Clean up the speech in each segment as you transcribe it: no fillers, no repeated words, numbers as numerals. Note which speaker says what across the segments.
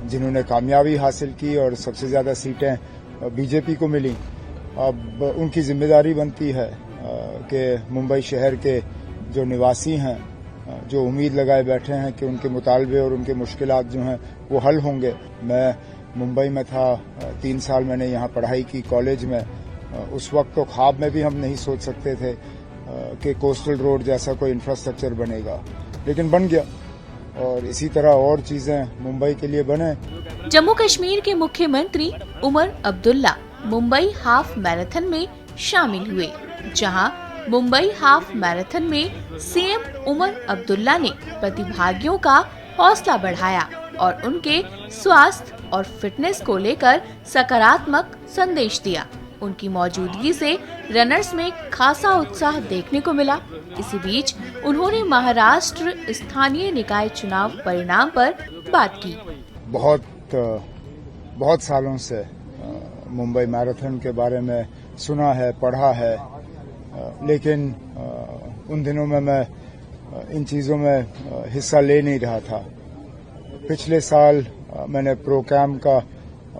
Speaker 1: जिन्होंने कामयाबी हासिल की और सबसे ज़्यादा सीटें बीजेपी को मिली, अब उनकी जिम्मेदारी बनती है कि मुंबई शहर के जो निवासी हैं, जो उम्मीद लगाए बैठे हैं कि उनके मुतालबे और उनके मुश्किलात जो हैं वो हल होंगे। मैं मुंबई में था, 3 साल मैंने यहाँ पढ़ाई की कॉलेज में। उस वक्त तो ख्वाब में भी हम नहीं सोच सकते थे कि कोस्टल रोड जैसा कोई इंफ्रास्ट्रक्चर बनेगा, लेकिन बन गया और इसी तरह और चीजें मुंबई के लिए बने।
Speaker 2: जम्मू कश्मीर के मुख्यमंत्री उमर अब्दुल्ला मुंबई हाफ मैराथन में शामिल हुए, जहां मुंबई हाफ मैराथन में सीएम उमर अब्दुल्ला ने प्रतिभागियों का हौसला बढ़ाया और उनके स्वास्थ्य और फिटनेस को लेकर सकारात्मक संदेश दिया। उनकी मौजूदगी से रनर्स में खासा उत्साह देखने को मिला। इसी बीच उन्होंने महाराष्ट्र स्थानीय निकाय चुनाव परिणाम पर बात की।
Speaker 1: बहुत सालों से मुंबई मैराथन के बारे में सुना है, पढ़ा है, लेकिन उन दिनों में मैं इन चीज़ों में हिस्सा ले नहीं रहा था। पिछले साल मैंने प्रोग्राम का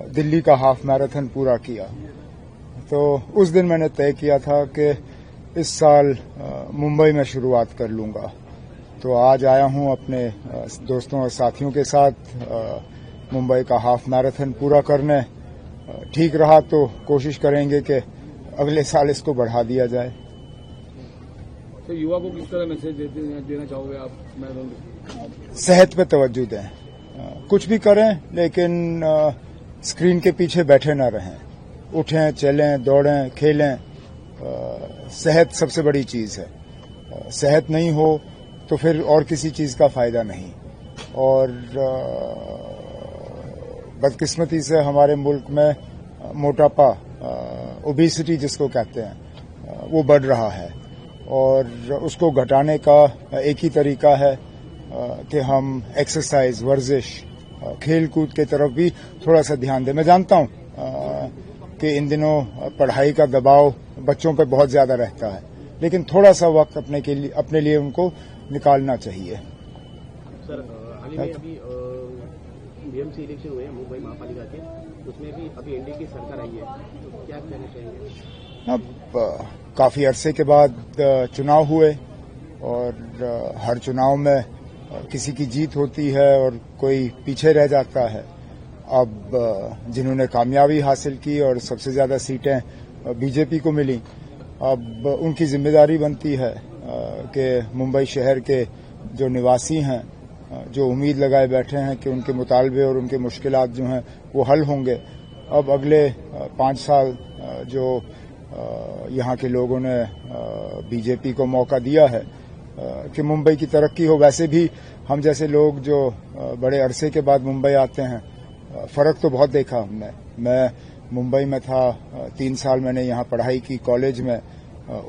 Speaker 1: दिल्ली का हाफ मैराथन पूरा किया, तो उस दिन मैंने तय किया था कि इस साल मुंबई में शुरुआत कर लूंगा। तो आज आया हूं अपने दोस्तों और साथियों के साथ मुंबई का हाफ मैराथन पूरा करने। ठीक रहा तो कोशिश करेंगे कि अगले साल इसको बढ़ा दिया जाए।
Speaker 3: तो युवा को किस तरह मैसेज देना चाहोगे आप मैराथन?
Speaker 1: सेहत पे तवज्जो दें, कुछ भी करें लेकिन स्क्रीन के पीछे बैठे ना रहें। उठें, चलें, दौड़ें, खेलें। सेहत सबसे बड़ी चीज है। सेहत नहीं हो तो फिर और किसी चीज का फायदा नहीं। और बदकिस्मती से हमारे मुल्क में मोटापा, ओबेसिटी जिसको कहते हैं, वो बढ़ रहा है और उसको घटाने का एक ही तरीका है कि हम एक्सरसाइज, वर्जिश, खेल कूद के तरफ भी थोड़ा सा ध्यान दें। मैं जानता हूं कि इन दिनों पढ़ाई का दबाव बच्चों पर बहुत ज्यादा रहता है, लेकिन थोड़ा सा वक्त अपने लिए उनको निकालना चाहिए।
Speaker 4: सर, हाल ही में अभी बीएमसी इलेक्शन हुए मुंबई महापालिका के, उसमें भी अभी एनडीए की सरकार आई है, तो क्या कहना चाहेंगे?
Speaker 1: अब काफी अरसे के बाद चुनाव हुए और हर चुनाव में किसी की जीत होती है और कोई पीछे रह जाता है। अब जिन्होंने कामयाबी हासिल की और सबसे ज्यादा सीटें बीजेपी को मिली, अब उनकी जिम्मेदारी बनती है कि मुंबई शहर के जो निवासी हैं, जो उम्मीद लगाए बैठे हैं कि उनके मुतालबे और उनके मुश्किलात जो हैं वो हल होंगे। अब अगले 5 साल जो यहाँ के लोगों ने बीजेपी को मौका दिया है कि मुंबई की तरक्की हो। वैसे भी हम जैसे लोग जो बड़े अरसे के बाद मुंबई आते हैं, फर्क तो बहुत देखा हमने। मैं मुंबई में था, 3 साल मैंने यहाँ पढ़ाई की कॉलेज में।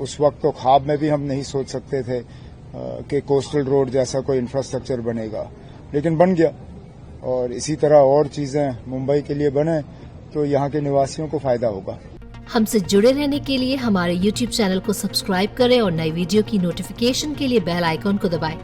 Speaker 1: उस वक्त तो ख्वाब में भी हम नहीं सोच सकते थे कि कोस्टल रोड जैसा कोई इंफ्रास्ट्रक्चर बनेगा, लेकिन बन गया और इसी तरह और चीजें मुंबई के लिए बने तो यहाँ के निवासियों को फायदा होगा।
Speaker 5: हमसे जुड़े रहने के लिए हमारे YouTube चैनल को सब्सक्राइब करें और नई वीडियो की नोटिफिकेशन के लिए बेल आइकॉन को दबाएं।